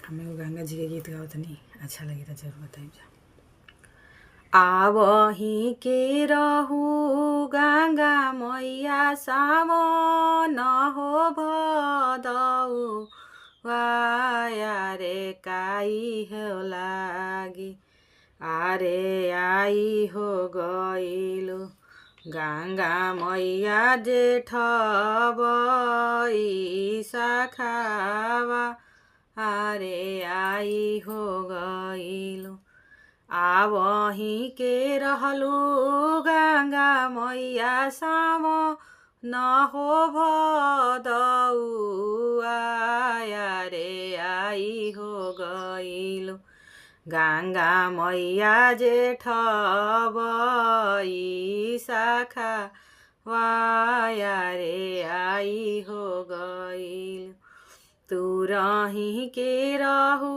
हम एगो गंगा जी के गीत गावत तनी, अच्छा लगी तो जरूर बताइब जा। आवही के रहू गंगा मैया सावन हो भदौ वाया रे काई हो लागी आरे आई हो गइलो गंगा मैया जेठ बैसाखावा आरे आई हो गइलो। आवही के रहलू गंगा मैया सावन हो भदौ आया रे आई हो गइलो गंगा मैया जेठ बैसाखा वाया रे आई हो गइलो। तू रही के रहू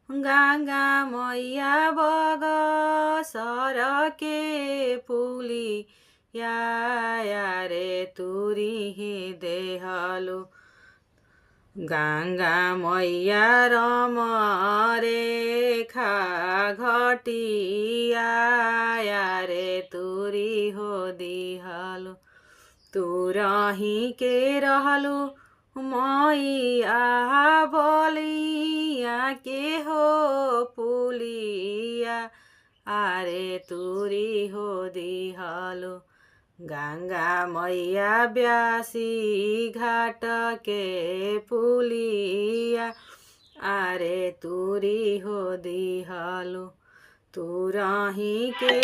गंगा मैया बगसर के पुली या रे तुरी देहलो गंगा मैया रम रेखा घटिया रे तुरी हो दिहलो। तू रही के रहलू मैया बलिया के हो पुलिया आरे तुरी हो दिहलो गंगा मैया ब्यासी घाट के पुलिया आरे तुरी हो दिहलो। तू रही के